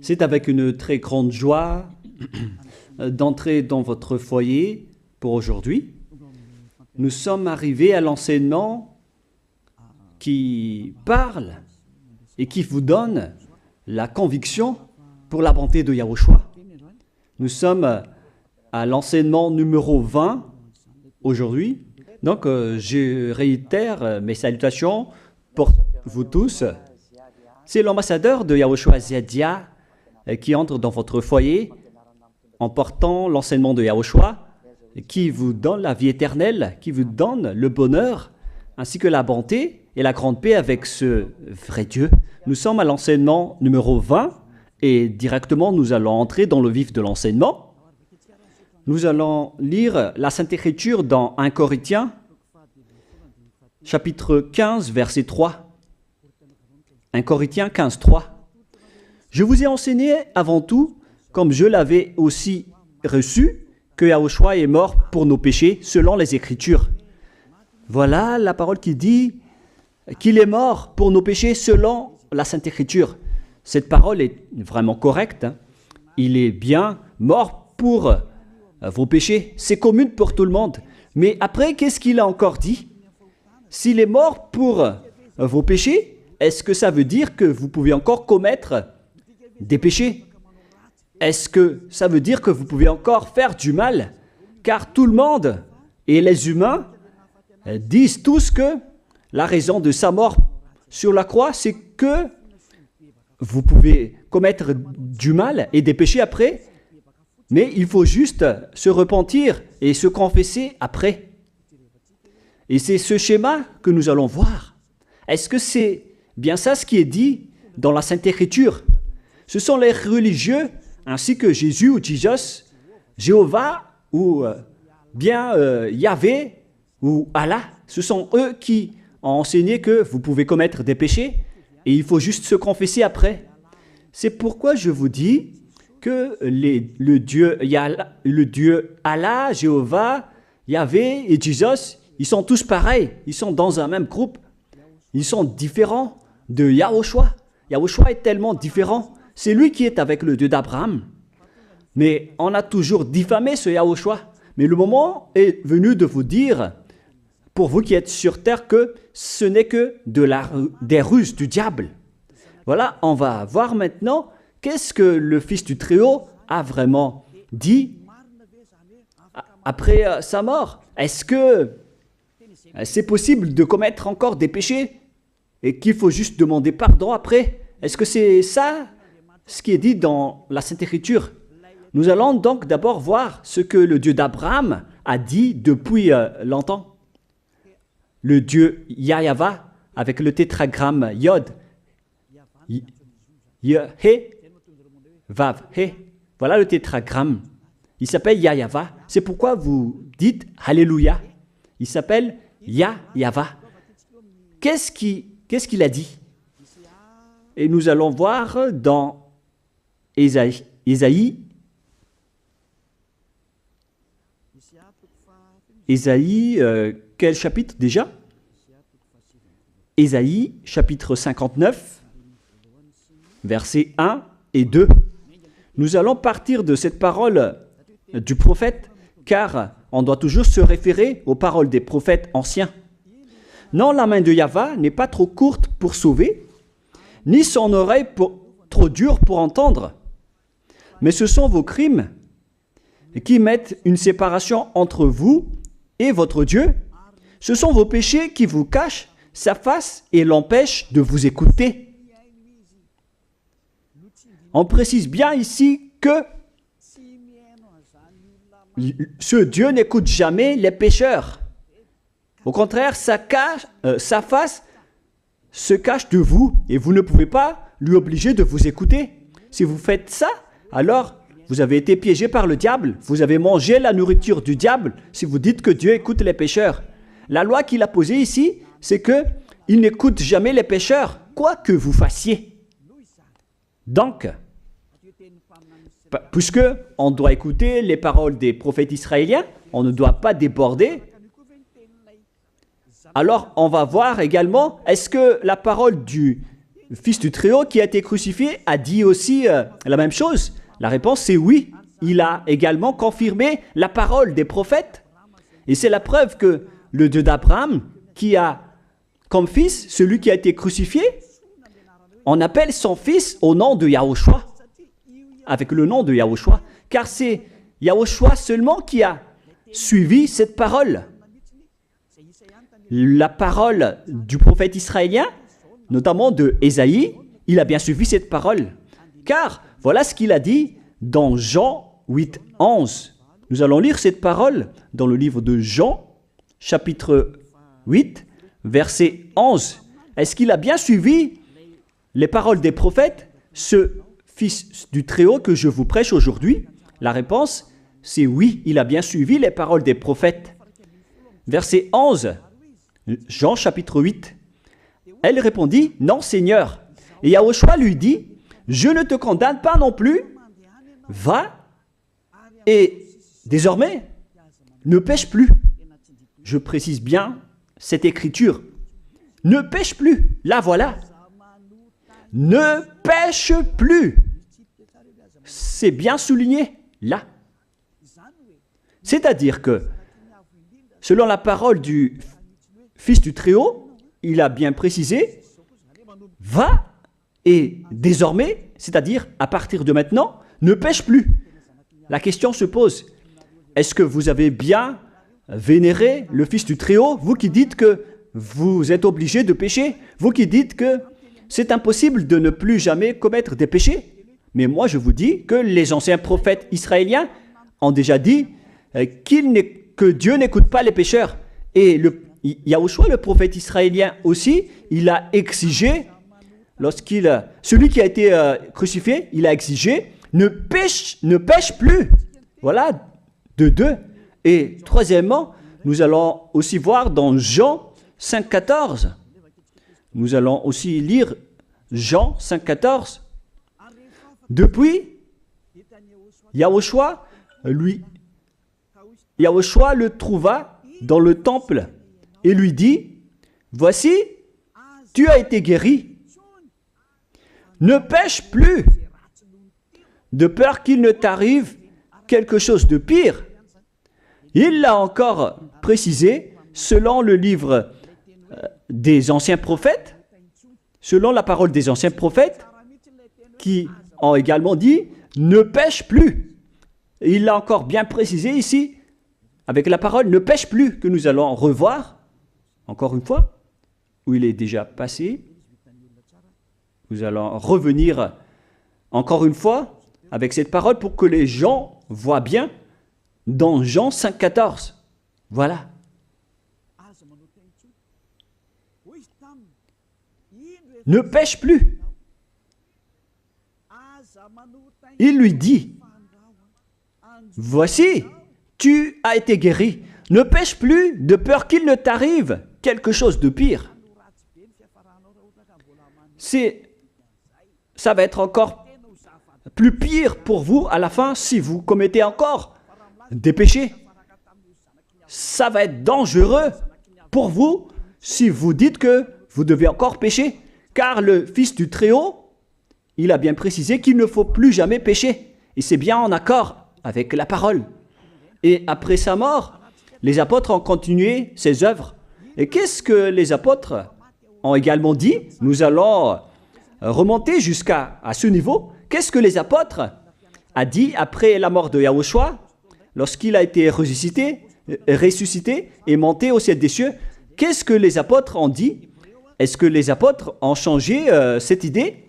C'est avec une très grande joie d'entrer dans votre foyer pour aujourd'hui. Nous sommes arrivés à l'enseignement qui parle et qui vous donne la conviction pour la bonté de Yahushua. Nous sommes à l'enseignement numéro 20 aujourd'hui. Donc, je réitère mes salutations pour vous tous. C'est l'ambassadeur de Yahushua Ziadia qui entre dans votre foyer en portant l'enseignement de Yahushua qui vous donne la vie éternelle, qui vous donne le bonheur ainsi que la bonté et la grande paix avec ce vrai Dieu. Nous sommes à l'enseignement numéro 20 et directement nous allons entrer dans le vif de l'enseignement. Nous allons lire la Sainte Écriture dans 1 Corinthiens, chapitre 15, verset 3. 1 Corinthiens 15, 3. Je vous ai enseigné avant tout, comme je l'avais aussi reçu, que Yahushua est mort pour nos péchés selon les Écritures. Voilà la parole qui dit qu'il est mort pour nos péchés selon la Sainte Écriture. Cette parole est vraiment correcte. Il est bien mort pour vos péchés. C'est commun pour tout le monde. Mais après, qu'est-ce qu'il a encore dit? S'il est mort pour vos péchés, est-ce que ça veut dire que vous pouvez encore commettre des péchés? Est-ce que ça veut dire que vous pouvez encore faire du mal? Car tout le monde et les humains disent tous que la raison de sa mort sur la croix, c'est que vous pouvez commettre du mal et des péchés après, mais il faut juste se repentir et se confesser après. Et c'est ce schéma que nous allons voir. Est-ce que c'est bien ça ce qui est dit dans la Sainte Écriture? Ce sont les religieux ainsi que Jésus ou Jesus, Jéhovah ou bien Yahvé ou Allah. Ce sont eux qui ont enseigné que vous pouvez commettre des péchés et il faut juste se confesser après. C'est pourquoi je vous dis que le Dieu Allah, Jéhovah, Yahvé et Jesus, ils sont tous pareils. Ils sont dans un même groupe. Ils sont différents de Yahushua. Yahushua est tellement différent. C'est lui qui est avec le Dieu d'Abraham. Mais on a toujours diffamé ce Yahushua. Mais le moment est venu de vous dire, pour vous qui êtes sur terre, que ce n'est que des ruses du diable. Voilà, on va voir maintenant qu'est-ce que le Fils du Très-Haut a vraiment dit après sa mort. Est-ce que c'est possible de commettre encore des péchés et qu'il faut juste demander pardon après? Est-ce que c'est ça ce qui est dit dans la Sainte Écriture? Nous allons donc d'abord voir ce que le Dieu d'Abraham a dit depuis longtemps. Le Dieu Yahva avec le tétragramme Yod, He, Vav, He. Voilà le tétragramme. Il s'appelle Yahva. C'est pourquoi vous dites Alléluia. Il s'appelle Yahva. Qu'est-ce qu'il a dit? Et nous allons voir dans Ésaïe, quel chapitre déjà? Ésaïe, chapitre 59, versets 1 et 2. Nous allons partir de cette parole du prophète, car on doit toujours se référer aux paroles des prophètes anciens. Non, la main de Yahva n'est pas trop courte pour sauver, ni son oreille trop dure pour entendre. Mais ce sont vos crimes qui mettent une séparation entre vous et votre Dieu. Ce sont vos péchés qui vous cachent sa face et l'empêchent de vous écouter. On précise bien ici que ce Dieu n'écoute jamais les pécheurs. Au contraire, sa face se cache de vous et vous ne pouvez pas lui obliger de vous écouter. Si vous faites ça, alors vous avez été piégé par le diable. Vous avez mangé la nourriture du diable si vous dites que Dieu écoute les pécheurs. La loi qu'il a posée ici, c'est qu'il n'écoute jamais les pécheurs, quoi que vous fassiez. Donc, puisque on doit écouter les paroles des prophètes israéliens, on ne doit pas déborder. Alors, on va voir également, est-ce que la parole du Fils du Très-Haut qui a été crucifié a dit aussi la même chose? La réponse c'est oui. Il a également confirmé la parole des prophètes. Et c'est la preuve que le Dieu d'Abraham, qui a comme fils celui qui a été crucifié, on appelle son fils au nom de Yahushua, avec le nom de Yahushua, car c'est Yahushua seulement qui a suivi cette parole. La parole du prophète israélien, notamment de Ésaïe, il a bien suivi cette parole. Car voilà ce qu'il a dit dans Jean 8, 11. Nous allons lire cette parole dans le livre de Jean, chapitre 8, verset 11. Est-ce qu'il a bien suivi les paroles des prophètes, ce Fils du Très-Haut que je vous prêche aujourd'hui? La réponse, c'est oui, il a bien suivi les paroles des prophètes. Verset 11, Jean chapitre 8. Elle répondit, non Seigneur. Et Yahushua lui dit, je ne te condamne pas non plus. Va et désormais, ne pêche plus. Je précise bien cette écriture. Ne pêche plus. Là, voilà. Ne pêche plus. C'est bien souligné, là. C'est-à-dire que, selon la parole du Fils du Très-Haut, il a bien précisé, va et désormais, c'est-à-dire à partir de maintenant, ne pêche plus. La question se pose, est-ce que vous avez bien vénéré le Fils du Très-Haut, vous qui dites que vous êtes obligé de pécher, vous qui dites que c'est impossible de ne plus jamais commettre des péchés? Mais moi je vous dis que les anciens prophètes israéliens ont déjà dit que Dieu n'écoute pas les pécheurs. Et Yahushua, le prophète israélien aussi, il a exigé, celui qui a été crucifié, il a exigé, ne pêche plus. Voilà, de deux. Et troisièmement, nous allons aussi voir dans Jean 5,14. Nous allons aussi lire Jean 5,14. Depuis, Yahushua le trouva dans le temple et lui dit, voici, tu as été guéri. Ne pêche plus, de peur qu'il ne t'arrive quelque chose de pire. Il l'a encore précisé selon le livre des anciens prophètes, selon la parole des anciens prophètes, qui ont également dit « ne pêche plus ». Il l'a encore bien précisé ici, avec la parole « ne pêche plus » que nous allons revoir, encore une fois, où il est déjà passé. Nous allons revenir encore une fois avec cette parole pour que les gens voient bien dans Jean 5,14. Voilà. Ne pêche plus. Il lui dit, voici, tu as été guéri. Ne pêche plus de peur qu'il ne t'arrive quelque chose de pire. Ça va être encore plus pire pour vous à la fin si vous commettez encore des péchés. Ça va être dangereux pour vous si vous dites que vous devez encore pécher. Car le Fils du Très-Haut, il a bien précisé qu'il ne faut plus jamais pécher. Et c'est bien en accord avec la parole. Et après sa mort, les apôtres ont continué ses œuvres. Et qu'est-ce que les apôtres ont également dit? Nous allons remonter jusqu'à ce niveau. Qu'est-ce que les apôtres ont dit après la mort de Yahushua, lorsqu'il a été ressuscité et monté au ciel des cieux? Qu'est-ce que les apôtres ont dit? Est-ce que les apôtres ont changé cette idée?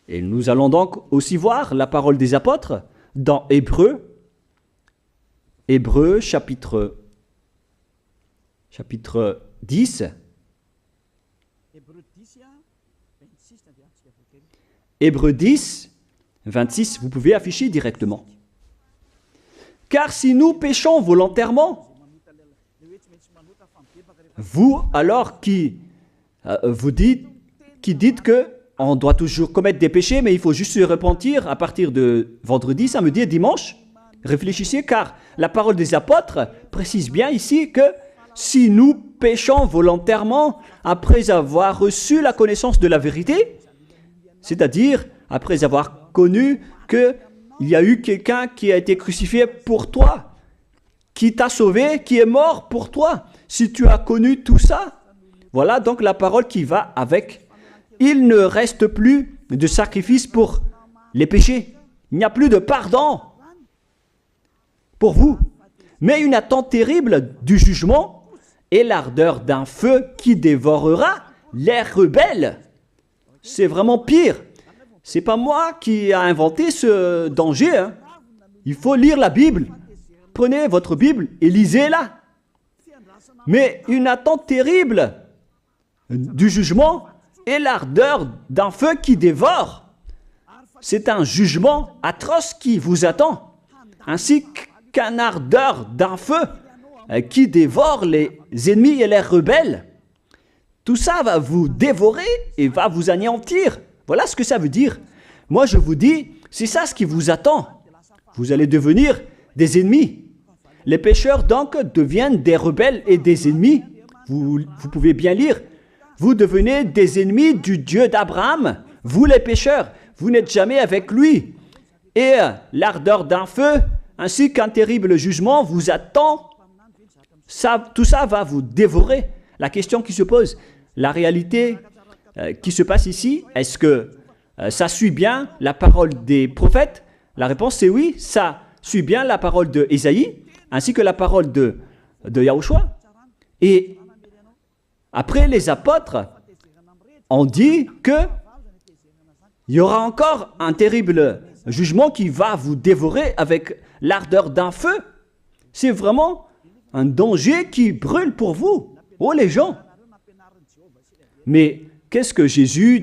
Et nous allons donc aussi voir la parole des apôtres dans Hébreux chapitre 10. Hébreux 10, 26, vous pouvez afficher directement. Car si nous péchons volontairement, vous alors qui dites que on doit toujours commettre des péchés, mais il faut juste se repentir à partir de vendredi, samedi et dimanche, réfléchissez, car la parole des apôtres précise bien ici que si nous péchons volontairement après avoir reçu la connaissance de la vérité, C'est-à-dire, après avoir connu qu'il y a eu quelqu'un qui a été crucifié pour toi, qui t'a sauvé, qui est mort pour toi. Si tu as connu tout ça, voilà donc la parole qui va avec. Il ne reste plus de sacrifice pour les péchés. Il n'y a plus de pardon pour vous. Mais une attente terrible du jugement et l'ardeur d'un feu qui dévorera les rebelles. C'est vraiment pire. C'est pas moi qui ai inventé ce danger. Hein. Il faut lire la Bible. Prenez votre Bible et lisez-la. Mais une attente terrible du jugement et l'ardeur d'un feu qui dévore. C'est un jugement atroce qui vous attend, ainsi qu'une ardeur d'un feu qui dévore les ennemis et les rebelles. Tout ça va vous dévorer et va vous anéantir. Voilà ce que ça veut dire. Moi, je vous dis, c'est ça ce qui vous attend. Vous allez devenir des ennemis. Les pécheurs, donc, deviennent des rebelles et des ennemis. Vous pouvez bien lire. Vous devenez des ennemis du Dieu d'Abraham. Vous, les pécheurs, vous n'êtes jamais avec lui. Et l'ardeur d'un feu, ainsi qu'un terrible jugement, vous attend. Tout ça va vous dévorer. La question qui se pose, la réalité qui se passe ici, est-ce que ça suit bien la parole des prophètes? La réponse, c'est oui, ça suit bien la parole d'Ésaïe, ainsi que la parole de Yahushua. Et après, les apôtres ont dit qu'il y aura encore un terrible jugement qui va vous dévorer avec l'ardeur d'un feu. C'est vraiment un danger qui brûle pour vous. Oh les gens! Mais qu'est-ce que Jésus,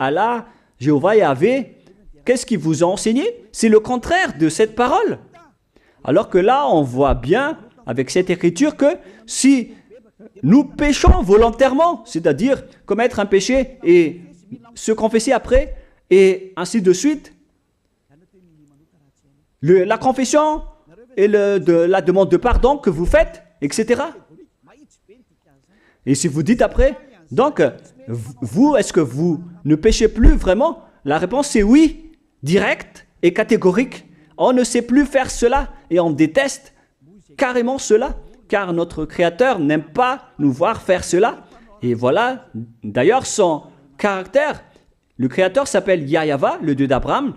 Allah, Jéhovah Yahvé, qu'est-ce qu'il vous a enseigné? C'est le contraire de cette parole. Alors que là, on voit bien avec cette écriture que si nous péchons volontairement, c'est-à-dire commettre un péché et se confesser après, et ainsi de suite, la confession et la demande de pardon que vous faites, etc. Et si vous dites après, donc, vous, est-ce que vous ne péchez plus vraiment? La réponse est oui, directe et catégorique. On ne sait plus faire cela et on déteste carrément cela, car notre Créateur n'aime pas nous voir faire cela. Et voilà, d'ailleurs, son caractère, le Créateur s'appelle Yahweh, le Dieu d'Abraham.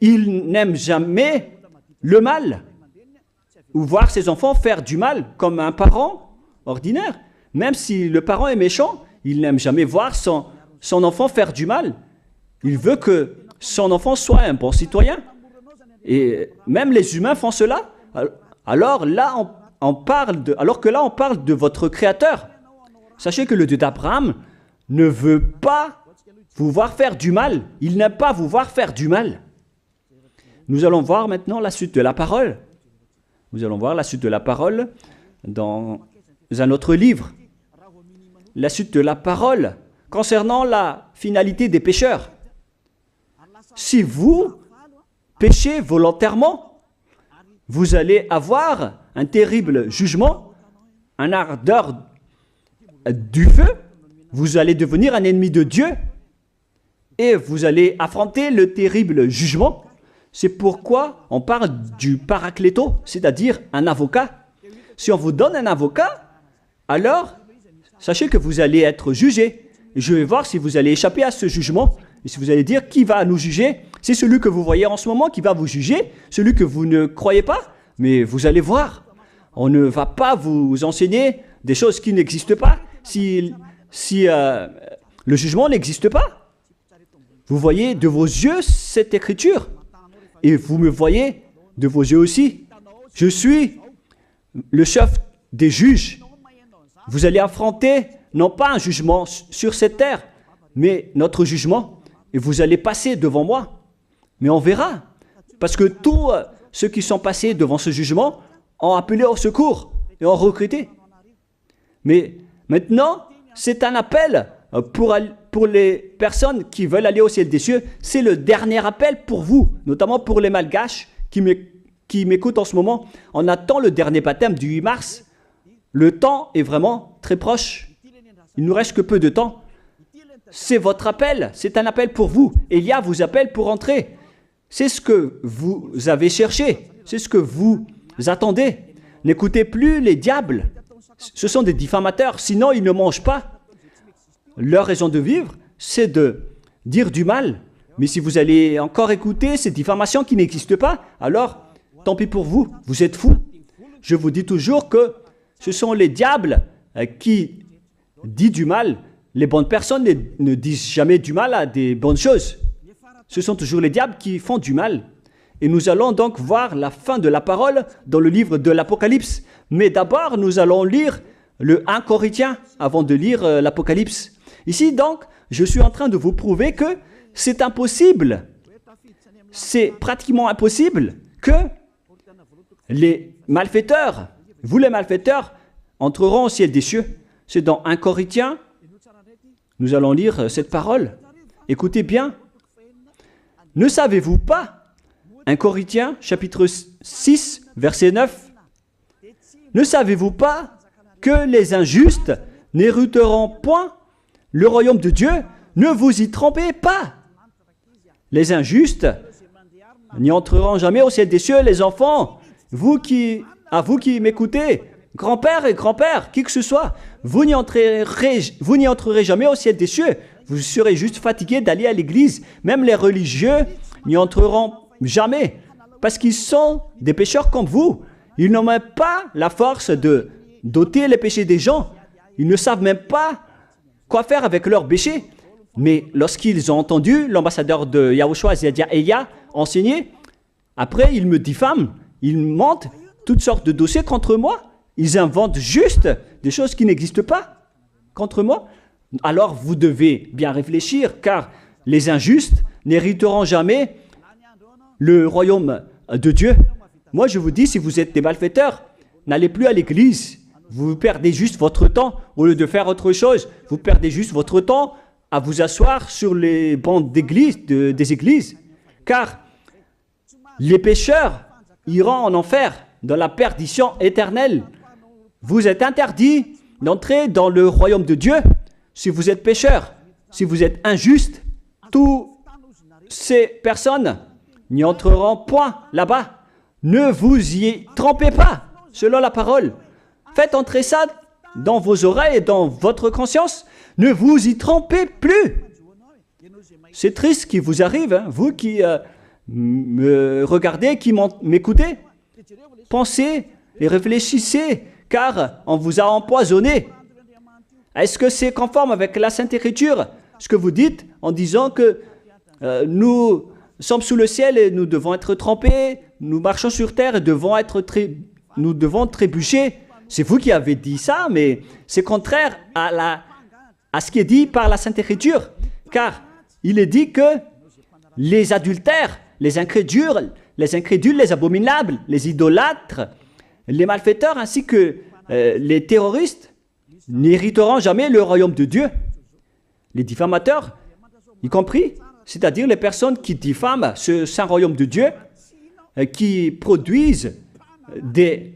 Il n'aime jamais le mal ou voir ses enfants faire du mal comme un parent ordinaire. Même si le parent est méchant, il n'aime jamais voir son enfant faire du mal. Il veut que son enfant soit un bon citoyen. Et même les humains font cela. Alors que là, on parle de votre Créateur. Sachez que le Dieu d'Abraham ne veut pas vous voir faire du mal. Il n'aime pas vous voir faire du mal. Nous allons voir maintenant la suite de la parole. Nous allons voir la suite de la parole dans un autre livre. La suite de la parole concernant la finalité des pécheurs. Si vous péchez volontairement, vous allez avoir un terrible jugement, un ardeur du feu, vous allez devenir un ennemi de Dieu et vous allez affronter le terrible jugement. C'est pourquoi on parle du paracléto, c'est-à-dire un avocat. Si on vous donne un avocat, alors sachez que vous allez être jugé. Je vais voir si vous allez échapper à ce jugement. Et si vous allez dire qui va nous juger, c'est celui que vous voyez en ce moment qui va vous juger, celui que vous ne croyez pas. Mais vous allez voir, on ne va pas vous enseigner des choses qui n'existent pas si le jugement n'existe pas. Vous voyez de vos yeux cette écriture et vous me voyez de vos yeux aussi. Je suis le chef des juges. Vous allez affronter non pas un jugement sur cette terre, mais notre jugement. Et vous allez passer devant moi. Mais on verra. Parce que tous ceux qui sont passés devant ce jugement ont appelé au secours et ont recruté. Mais maintenant, c'est un appel pour les personnes qui veulent aller au ciel des cieux. C'est le dernier appel pour vous, notamment pour les malgaches qui m'écoutent en ce moment. On attend le dernier baptême du 8 mars. Le temps est vraiment très proche. Il nous reste que peu de temps. c'est votre appel, c'est un appel pour vous. Élia vous appelle pour entrer. C'est ce que vous avez cherché, c'est ce que vous attendez. N'écoutez plus les diables, ce sont des diffamateurs, sinon ils ne mangent pas. Leur raison de vivre, c'est de dire du mal. Mais si vous allez encore écouter ces diffamations qui n'existent pas, alors tant pis pour vous, vous êtes fous. Je vous dis toujours que ce sont les diables qui disent du mal. Les bonnes personnes ne disent jamais du mal à des bonnes choses. Ce sont toujours les diables qui font du mal. Et nous allons donc voir la fin de la parole dans le livre de l'Apocalypse. Mais d'abord, nous allons lire le 1 Corinthiens avant de lire l'Apocalypse. Ici donc, je suis en train de vous prouver que c'est impossible. C'est pratiquement impossible que les malfaiteurs, vous les malfaiteurs, entreront au ciel des cieux. C'est dans 1 Corinthiens, nous allons lire cette parole. Écoutez bien. Ne savez-vous pas, 1 Corinthiens, chapitre 6, verset 9, ne savez-vous pas que les injustes n'hériteront point le royaume de Dieu? Ne vous y trompez pas. Les injustes n'y entreront jamais au ciel des cieux. Les enfants, vous qui m'écoutez, grand-père et grand-père, qui que ce soit, vous n'y entrerez jamais au ciel des cieux. Vous serez juste fatigués d'aller à l'église. Même les religieux n'y entreront jamais parce qu'ils sont des pécheurs comme vous. Ils n'ont même pas la force de d'ôter les péchés des gens. Ils ne savent même pas quoi faire avec leurs péchés. Mais lorsqu'ils ont entendu l'ambassadeur de Yahushua, c'est-à-dire Elia, enseigner, après ils me diffament, ils mentent toutes sortes de dossiers contre moi. Ils inventent juste des choses qui n'existent pas contre moi. Alors vous devez bien réfléchir, car les injustes n'hériteront jamais le royaume de Dieu. Moi je vous dis, si vous êtes des malfaiteurs, n'allez plus à l'église. Vous perdez juste votre temps. Au lieu de faire autre chose, vous perdez juste votre temps à vous asseoir sur les bancs d'église, des églises. Car les pécheurs iront en enfer, dans la perdition éternelle. Vous êtes interdit d'entrer dans le royaume de Dieu si vous êtes pécheur, si vous êtes injuste. Toutes ces personnes n'y entreront point là-bas. Ne vous y trompez pas, selon la parole. Faites entrer ça dans vos oreilles et dans votre conscience. Ne vous y trompez plus. C'est triste ce qui vous arrive, hein, vous qui me regardez, qui m'écoutez. Pensez et réfléchissez, car on vous a empoisonné. Est-ce que c'est conforme avec la Sainte Écriture, ce que vous dites en disant que nous sommes sous le ciel et nous devons être trempés, nous marchons sur terre et nous devons trébucher? C'est vous qui avez dit ça, mais c'est contraire à ce qui est dit par la Sainte Écriture, car il est dit que les adultères, les incrédules, les abominables, les idolâtres, les malfaiteurs ainsi que les terroristes n'hériteront jamais le royaume de Dieu. Les diffamateurs, y compris, c'est-à-dire les personnes qui diffament ce saint royaume de Dieu, qui produisent des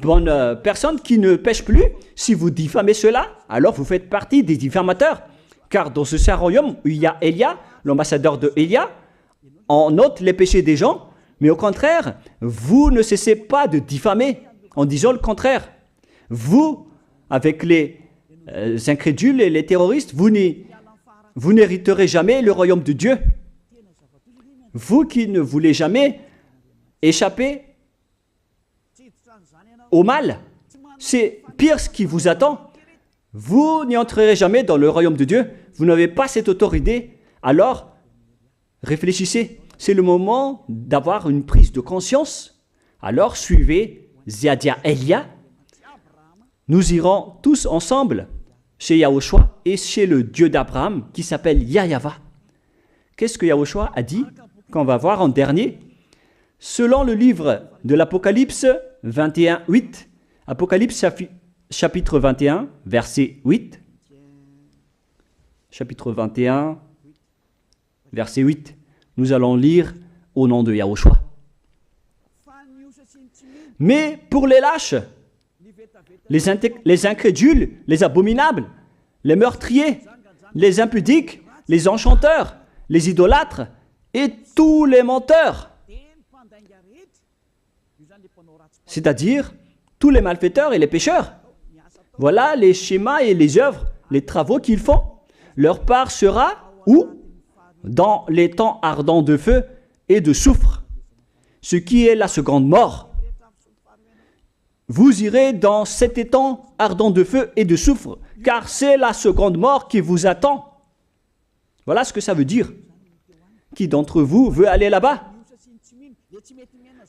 bonnes personnes qui ne pêchent plus. Si vous diffamez cela, alors vous faites partie des diffamateurs. Car dans ce saint royaume où il y a Elia, l'ambassadeur de Elia, on ôte les péchés des gens, mais au contraire, vous ne cessez pas de diffamer en disant le contraire. Vous, avec les incrédules et les terroristes, vous n'hériterez jamais le royaume de Dieu. Vous qui ne voulez jamais échapper au mal, c'est pire ce qui vous attend. Vous n'y entrerez jamais dans le royaume de Dieu. Vous n'avez pas cette autorité. Alors, réfléchissez. C'est le moment d'avoir une prise de conscience. Alors, suivez Zeadia Elia. Nous irons tous ensemble chez Yahushua et chez le Dieu d'Abraham qui s'appelle Yahweh. Qu'est-ce que Yahushua a dit qu'on va voir en dernier? Selon le livre de l'Apocalypse 21, 8, Apocalypse chapitre 21, verset 8. Chapitre 21, verset 8. Nous allons lire au nom de Yahushua. Mais pour les lâches, les incrédules, les abominables, les meurtriers, les impudiques, les enchanteurs, les idolâtres et tous les menteurs. C'est-à-dire tous les malfaiteurs et les pécheurs. Voilà les schémas et les œuvres, les travaux qu'ils font. Leur part sera où? Dans les temps ardents de feu et de soufre, ce qui est la seconde mort. Vous irez dans cet étang ardent de feu et de soufre, car c'est la seconde mort qui vous attend. Voilà ce que ça veut dire. Qui d'entre vous veut aller là-bas?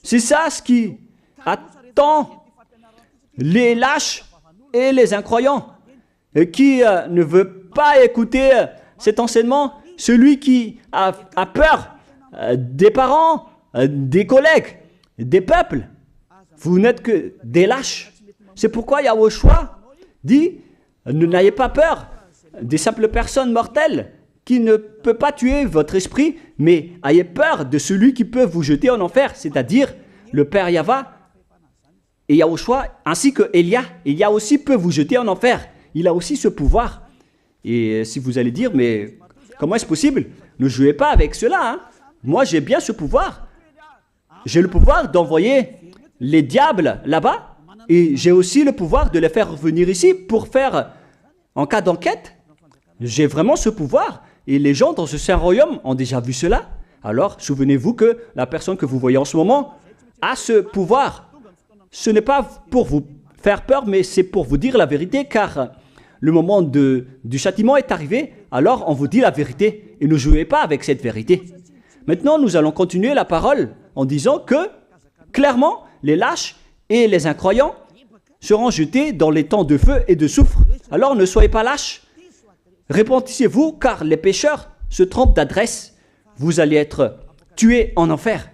C'est ça ce qui attend les lâches et les incroyants. Qui ne veut pas écouter cet enseignement? Celui qui a peur des parents, des collègues, des peuples. Vous n'êtes que des lâches. C'est pourquoi Yahushua dit, n'ayez pas peur des simples personnes mortelles qui ne peut pas tuer votre esprit, mais ayez peur de celui qui peut vous jeter en enfer, c'est-à-dire le Père Yahva et Yahushua, ainsi que Elia. Elia aussi peut vous jeter en enfer. Il a aussi ce pouvoir. Et si vous allez dire, mais comment est-ce possible? Ne jouez pas avec cela. Hein. Moi, j'ai bien ce pouvoir. J'ai le pouvoir d'envoyer les diables là-bas. Et j'ai aussi le pouvoir de les faire revenir ici pour faire, en cas d'enquête. J'ai vraiment ce pouvoir. Et les gens dans ce saint royaume ont déjà vu cela. Alors, souvenez-vous que la personne que vous voyez en ce moment a ce pouvoir. Ce n'est pas pour vous faire peur, mais c'est pour vous dire la vérité, car le moment du châtiment est arrivé, alors on vous dit la vérité, et ne jouez pas avec cette vérité. Maintenant, nous allons continuer la parole en disant que, clairement, les lâches et les incroyants seront jetés dans les temps de feu et de soufre. Alors ne soyez pas lâches. Repentissez-vous, car les pécheurs se trompent d'adresse. Vous allez être tués en enfer.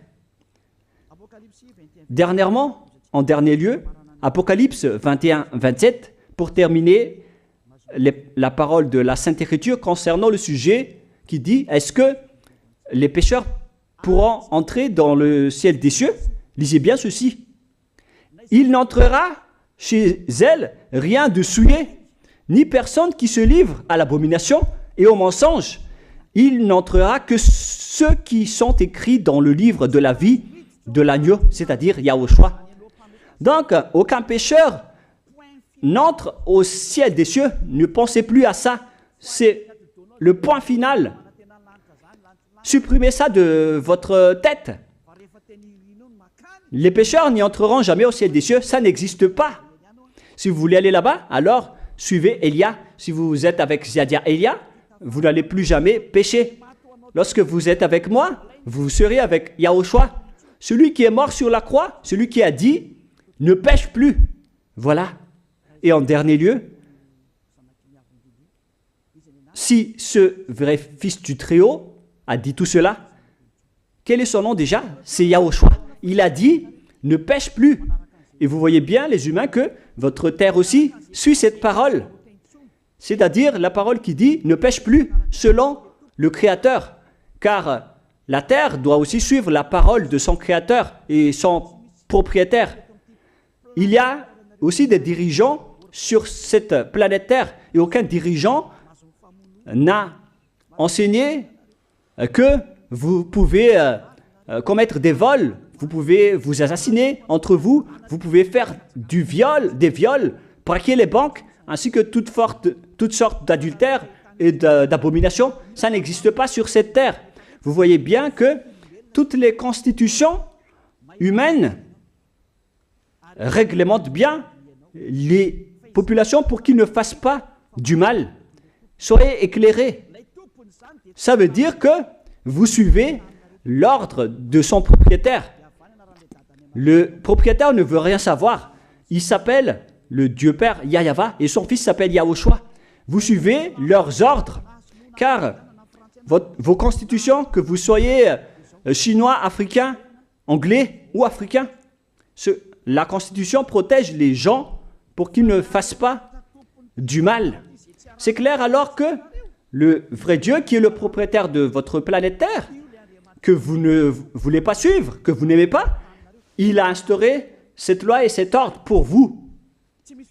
Dernièrement, en dernier lieu, Apocalypse 21-27, pour terminer la parole de la Sainte Écriture concernant le sujet qui dit, est-ce que les pécheurs pourront entrer dans le ciel des cieux? Lisez bien ceci. Il n'entrera chez elle rien de souillé, ni personne qui se livre à l'abomination et au mensonge. Il n'entrera que ceux qui sont écrits dans le livre de la vie de l'agneau, c'est-à-dire Yahushua. Donc, aucun pécheur n'entre au ciel des cieux. Ne pensez plus à ça. C'est le point final. Supprimez ça de votre tête. Les pécheurs n'y entreront jamais au ciel des cieux. Ça n'existe pas. Si vous voulez aller là-bas, alors suivez Elia. Si vous êtes avec Ziadia Elia, vous n'allez plus jamais pécher. Lorsque vous êtes avec moi, vous serez avec Yahushua. Celui qui est mort sur la croix, celui qui a dit, ne pêche plus. Voilà. Et en dernier lieu, si ce vrai fils du Très-Haut a dit tout cela, quel est son nom déjà? C'est Yahushua. Il a dit, ne pêche plus. Et vous voyez bien, les humains, que votre terre aussi suit cette parole. C'est-à-dire la parole qui dit, ne pêche plus, selon le Créateur. Car la terre doit aussi suivre la parole de son Créateur et son propriétaire. Il y a aussi des dirigeants sur cette planète Terre et aucun dirigeant n'a enseigné que vous pouvez commettre des vols, vous pouvez vous assassiner entre vous, vous pouvez faire des viols, braquer les banques, ainsi que toutes sortes d'adultères et d'abominations. Ça n'existe pas sur cette terre. Vous voyez bien que toutes les constitutions humaines réglementent bien les populations pour qu'ils ne fassent pas du mal. Soyez éclairés. Ça veut dire que vous suivez l'ordre de son propriétaire. Le propriétaire ne veut rien savoir. Il s'appelle le Dieu Père Yahva et son fils s'appelle Yahushua. Vous suivez leurs ordres, car vos constitutions, que vous soyez chinois, africain, anglais ou africain, la constitution protège les gens pour qu'ils ne fassent pas du mal. C'est clair alors que le vrai Dieu, qui est le propriétaire de votre planète Terre, que vous ne voulez pas suivre, que vous n'aimez pas, il a instauré cette loi et cet ordre pour vous.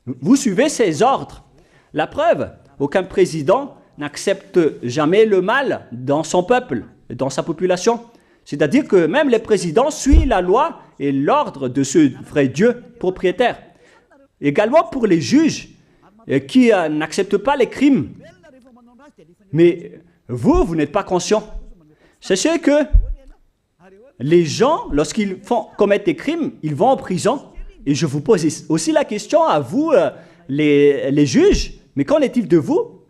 Vous suivez ces ordres. La preuve, aucun président n'accepte jamais le mal dans son peuple, dans sa population. C'est-à-dire que même les présidents suivent la loi et l'ordre de ce vrai Dieu propriétaire. Également pour les juges qui n'acceptent pas les crimes. Mais vous n'êtes pas conscient. Sachez que les gens, lorsqu'ils commettent des crimes, ils vont en prison. Et je vous pose aussi la question à vous, les juges, mais qu'en est-il de vous?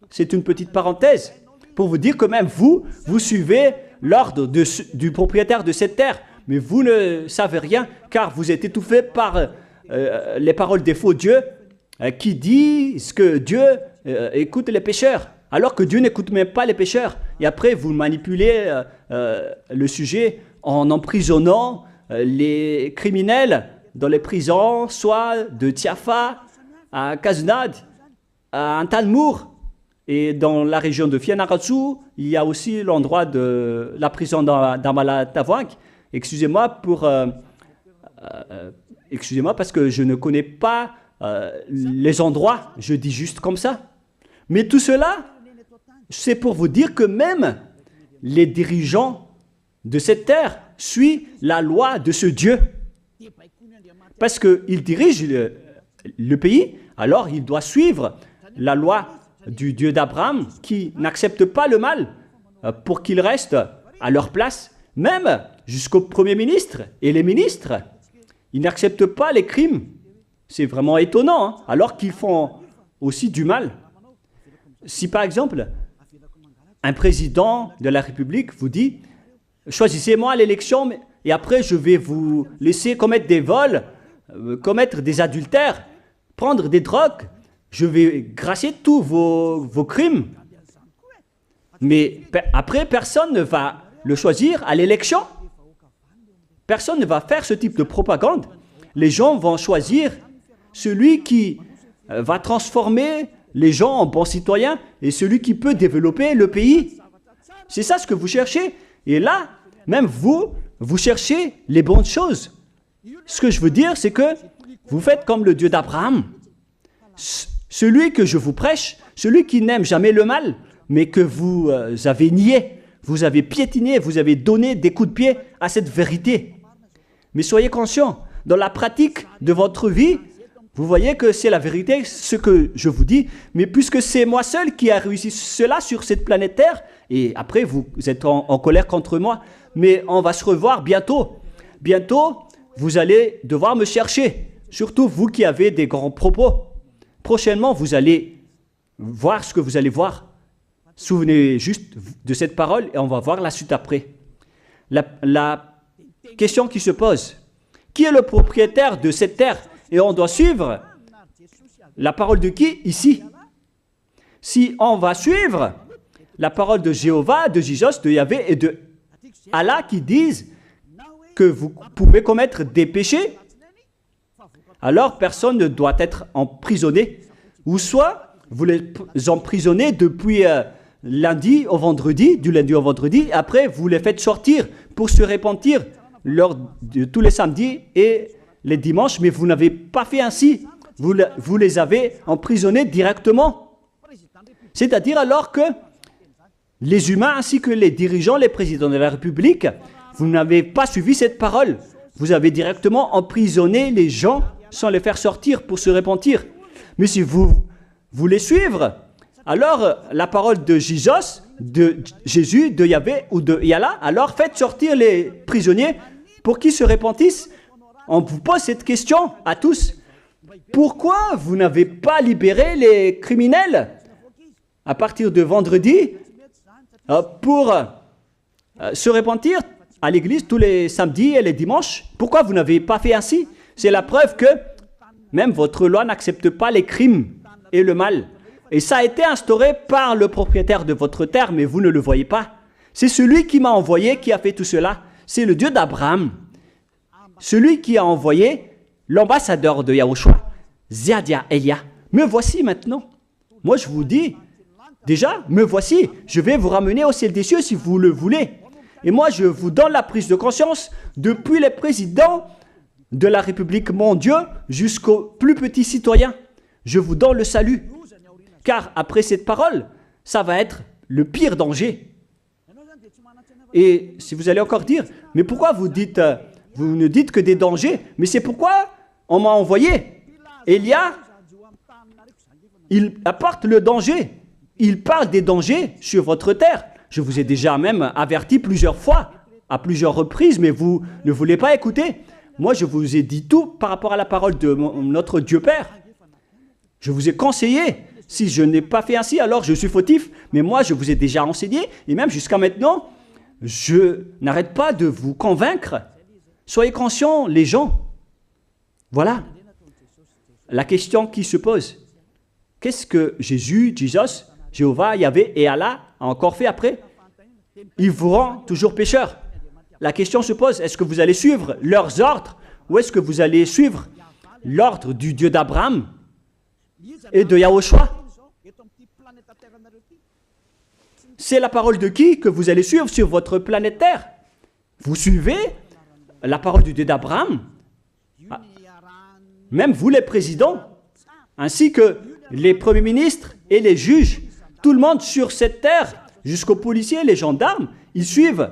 C'est une petite parenthèse pour vous dire que même vous suivez l'ordre du propriétaire de cette terre, mais vous ne savez rien car vous êtes étouffé par les paroles des faux dieux qui disent que Dieu écoute les pécheurs, alors que Dieu n'écoute même pas les pécheurs. Et après, vous manipulez le sujet en emprisonnant les criminels dans les prisons, soit de Tiafa à Kaznad, à Antalmour. Et dans la région de Fianarantsoa, il y a aussi l'endroit de la prison d'Amala-Tavoink. Excusez-moi parce que je ne connais pas les endroits, je dis juste comme ça. Mais tout cela, c'est pour vous dire que même les dirigeants de cette terre suivent la loi de ce Dieu. Parce qu'il dirige le pays, alors il doit suivre la loi du Dieu d'Abraham qui n'accepte pas le mal pour qu'ils restent à leur place, même jusqu'au Premier ministre et les ministres. Ils n'acceptent pas les crimes. C'est vraiment étonnant, hein, alors qu'ils font aussi du mal. Si par exemple, un président de la République vous dit « Choisissez-moi à l'élection et après je vais vous laisser commettre des vols, commettre des adultères, prendre des drogues, je vais gracier tous vos crimes. » Mais après, personne ne va le choisir à l'élection. Personne ne va faire ce type de propagande. Les gens vont choisir celui qui va transformer les gens en bons citoyens et celui qui peut développer le pays. C'est ça ce que vous cherchez. Et là, même vous cherchez les bonnes choses. Ce que je veux dire, c'est que vous faites comme le Dieu d'Abraham. Celui que je vous prêche, celui qui n'aime jamais le mal, mais que vous avez nié, vous avez piétiné, vous avez donné des coups de pied à cette vérité. Mais soyez conscients, dans la pratique de votre vie, vous voyez que c'est la vérité, ce que je vous dis, mais puisque c'est moi seul qui a réussi cela sur cette planète Terre, et après vous êtes en colère contre moi, mais on va se revoir bientôt. Bientôt, vous allez devoir me chercher, surtout vous qui avez des grands propos. Prochainement, vous allez voir ce que vous allez voir. Souvenez juste de cette parole et on va voir la suite après. La question qui se pose, qui est le propriétaire de cette terre? Et on doit suivre la parole de qui ici? Si on va suivre la parole de Jéhovah, de Jésus, de Yahvé et de Allah qui disent que vous pouvez commettre des péchés, alors personne ne doit être emprisonné. Ou soit vous les emprisonnez depuis lundi au vendredi, du lundi au vendredi, après vous les faites sortir pour se repentir lors de tous les samedis et les dimanches, mais vous n'avez pas fait ainsi. Vous les avez emprisonnés directement. C'est-à-dire alors que les humains ainsi que les dirigeants, les présidents de la République, vous n'avez pas suivi cette parole. Vous avez directement emprisonné les gens sans les faire sortir pour se repentir. Mais si vous voulez suivre, alors la parole de Jésus, de Yahvé ou de Yallah, alors faites sortir les prisonniers pour qu'ils se repentissent. On vous pose cette question à tous. Pourquoi vous n'avez pas libéré les criminels à partir de vendredi pour se repentir à l'église tous les samedis et les dimanches? Pourquoi vous n'avez pas fait ainsi? C'est la preuve que même votre loi n'accepte pas les crimes et le mal. Et ça a été instauré par le propriétaire de votre terre, mais vous ne le voyez pas. C'est celui qui m'a envoyé qui a fait tout cela. C'est le Dieu d'Abraham. Celui qui a envoyé l'ambassadeur de Yahushua, Ziadia Elia. Me voici maintenant. Moi, je vous dis, déjà, me voici. Je vais vous ramener au ciel des cieux si vous le voulez. Et moi, je vous donne la prise de conscience depuis les présidents de la République, mon Dieu, jusqu'aux plus petits citoyens. Je vous donne le salut. Car après cette parole, ça va être le pire danger. Et si vous allez encore dire, mais pourquoi vous ne dites que des dangers? Mais c'est pourquoi on m'a envoyé. Élia, il apporte le danger. Il parle des dangers sur votre terre. Je vous ai déjà même averti plusieurs fois, à plusieurs reprises, mais vous ne voulez pas écouter. Moi, je vous ai dit tout par rapport à la parole de notre Dieu Père. Je vous ai conseillé. Si je n'ai pas fait ainsi, alors je suis fautif. Mais moi, je vous ai déjà enseigné. Et même jusqu'à maintenant, je n'arrête pas de vous convaincre. Soyez conscients, les gens. Voilà la question qui se pose. Qu'est-ce que Jésus, Jéhovah, Yahvé et Allah a encore fait après? Il vous rend toujours pécheur. La question se pose, est-ce que vous allez suivre leurs ordres ou est-ce que vous allez suivre l'ordre du Dieu d'Abraham et de Yahushua? C'est la parole de qui que vous allez suivre sur votre planète Terre? Vous suivez la parole du Dieu d'Abraham? Même vous les présidents, ainsi que les premiers ministres et les juges, tout le monde sur cette terre, jusqu'aux policiers, les gendarmes, ils suivent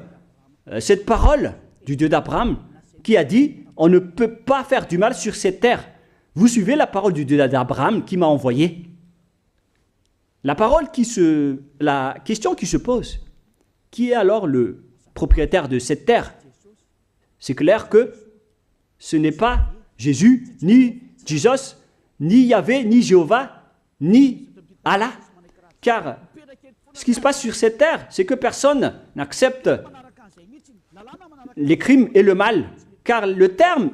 cette parole du Dieu d'Abraham qui a dit, on ne peut pas faire du mal sur cette terre. Vous suivez la parole du Dieu d'Abraham qui m'a envoyé. La question qui se pose, qui est alors le propriétaire de cette terre? C'est clair que ce n'est pas Jésus, ni Jesus, ni Yahvé, ni Jéhovah, ni Allah. Car ce qui se passe sur cette terre, c'est que personne n'accepte les crimes et le mal. Car le terme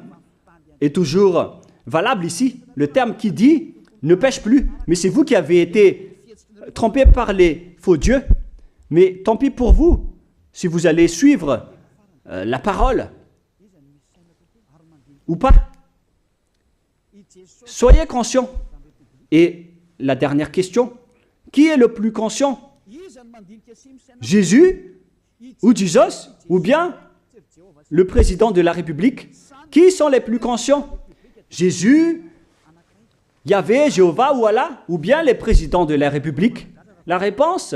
est toujours valable ici. Le terme qui dit « ne pêche plus ». Mais c'est vous qui avez été trompés par les faux dieux. Mais tant pis pour vous, si vous allez suivre la parole ou pas. Soyez conscients. Et la dernière question, qui est le plus conscient? Jésus ou Jesus ou bien le président de la République? Qui sont les plus conscients? Jésus, Yahvé, Jéhovah ou Allah ou bien les présidents de la République? La réponse,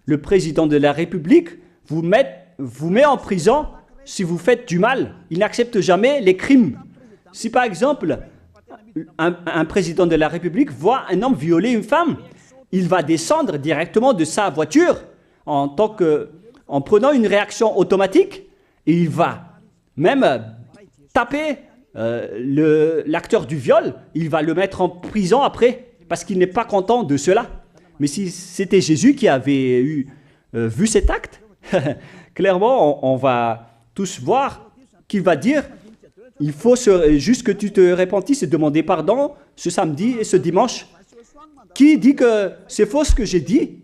le président de la République vous met en prison si vous faites du mal. Il n'accepte jamais les crimes. Si par exemple, un président de la République voit un homme violer une femme, il va descendre directement de sa voiture en prenant une réaction automatique et il va même taper l'acteur du viol, il va le mettre en prison après parce qu'il n'est pas content de cela. Mais si c'était Jésus qui avait vu cet acte, clairement on va tous voir qu'il va dire il faut juste que tu te repentisses et demander pardon ce samedi et ce dimanche. Qui dit que c'est faux ce que j'ai dit?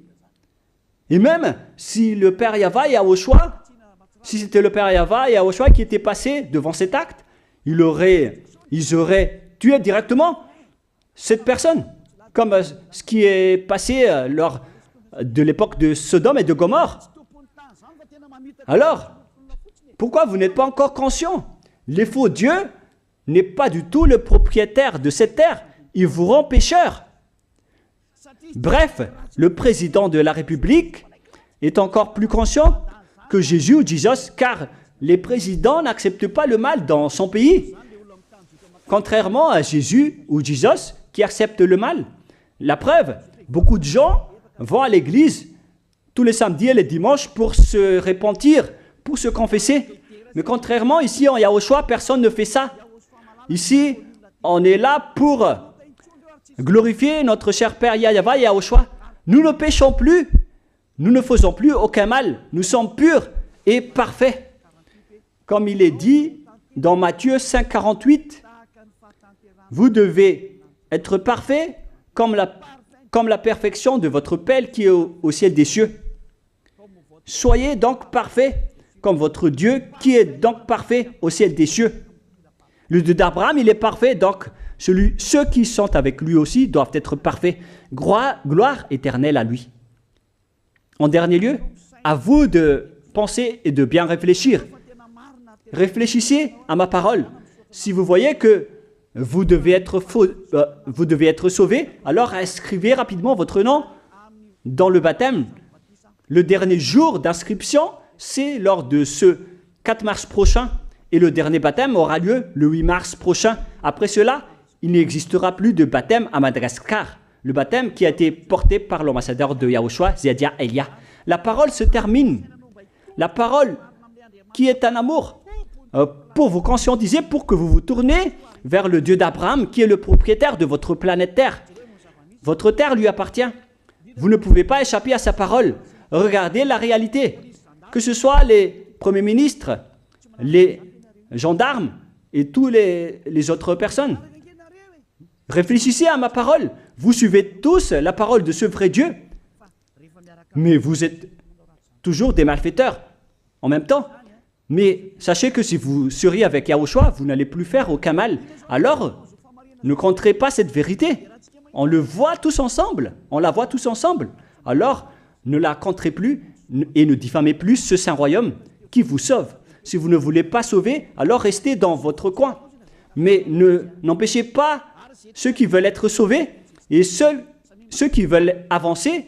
Et même si le Père Yahvé et Yahushua, si c'était le Père Yahvé et Yahushua qui étaient passés devant cet acte, ils auraient tué directement cette personne, comme ce qui est passé lors de l'époque de Sodome et de Gomorrhe. Alors, pourquoi vous n'êtes pas encore conscient? Les faux dieux n'est pas du tout le propriétaire de cette terre. Il vous rend pécheur. Bref, le président de la République est encore plus conscient que Jésus ou Jesus, car les présidents n'acceptent pas le mal dans son pays. Contrairement à Jésus ou Jesus qui acceptent le mal. La preuve, beaucoup de gens vont à l'église tous les samedis et les dimanches pour se repentir, pour se confesser. Mais contrairement, ici en Yahushua, personne ne fait ça. Ici, on est là pour glorifier notre cher Père Yahvé et Yahushua. Nous ne péchons plus, nous ne faisons plus aucun mal. Nous sommes purs et parfaits. Comme il est dit dans Matthieu 5, 48, vous devez être parfaits comme la perfection de votre Père qui est au ciel des cieux. Soyez donc parfaits comme votre Dieu qui est donc parfait au ciel des cieux. Le Dieu d'Abraham, il est parfait, donc ceux qui sont avec lui aussi doivent être parfaits. Gloire éternelle à lui. En dernier lieu, à vous de penser et de bien réfléchir. Réfléchissez à ma parole. Si vous voyez que vous devez être sauvés, alors inscrivez rapidement votre nom dans le baptême, le dernier jour d'inscription, c'est lors de ce 4 mars prochain. Et le dernier baptême aura lieu le 8 mars prochain. Après cela, il n'existera plus de baptême à Madagascar. Le baptême qui a été porté par l'ambassadeur de Yahushua, Ziadia Elia. La parole se termine. La parole qui est un amour pour vous conscientiser, pour que vous vous tournez vers le Dieu d'Abraham qui est le propriétaire de votre planète Terre. Votre terre lui appartient. Vous ne pouvez pas échapper à sa parole. Regardez la réalité. Que ce soit les premiers ministres, les gendarmes et toutes les autres personnes. Réfléchissez à ma parole. Vous suivez tous la parole de ce vrai Dieu. Mais vous êtes toujours des malfaiteurs en même temps. Mais sachez que si vous seriez avec Yahushua, vous n'allez plus faire aucun mal. Alors, ne compterez pas cette vérité. On le voit tous ensemble. On la voit tous ensemble. Alors, ne la compterez plus et ne diffamez plus ce saint royaume qui vous sauve. Si vous ne voulez pas sauver, alors restez dans votre coin. Mais n'empêchez pas ceux qui veulent être sauvés et ceux qui veulent avancer,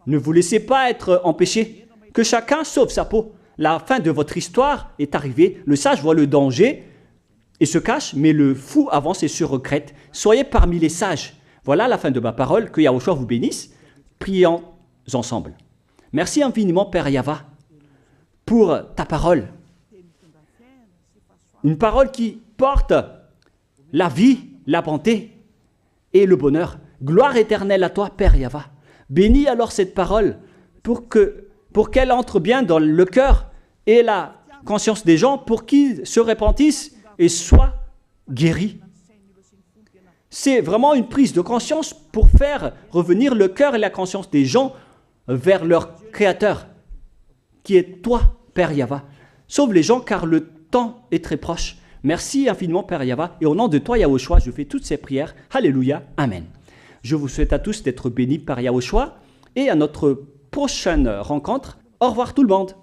ne vous laissez pas être empêchés. Que chacun sauve sa peau. La fin de votre histoire est arrivée. Le sage voit le danger et se cache, mais le fou avance et se regrette. Soyez parmi les sages. Voilà la fin de ma parole. Que Yahushua vous bénisse. Prions ensemble. Merci infiniment, Père Yava, pour ta parole. Une parole qui porte la vie, la bonté et le bonheur. Gloire éternelle à toi, Père Yava. Bénis alors cette parole pour qu'elle entre bien dans le cœur et la conscience des gens pour qu'ils se repentissent et soient guéris. C'est vraiment une prise de conscience pour faire revenir le cœur et la conscience des gens vers leur Créateur, qui est toi, Père Yava. Sauve les gens car le temps est très proche. Merci infiniment, Père Yava. Et au nom de toi, Yahushua, je fais toutes ces prières. Alléluia. Amen. Je vous souhaite à tous d'être bénis par Yahushua et à notre prochaine rencontre. Au revoir tout le monde.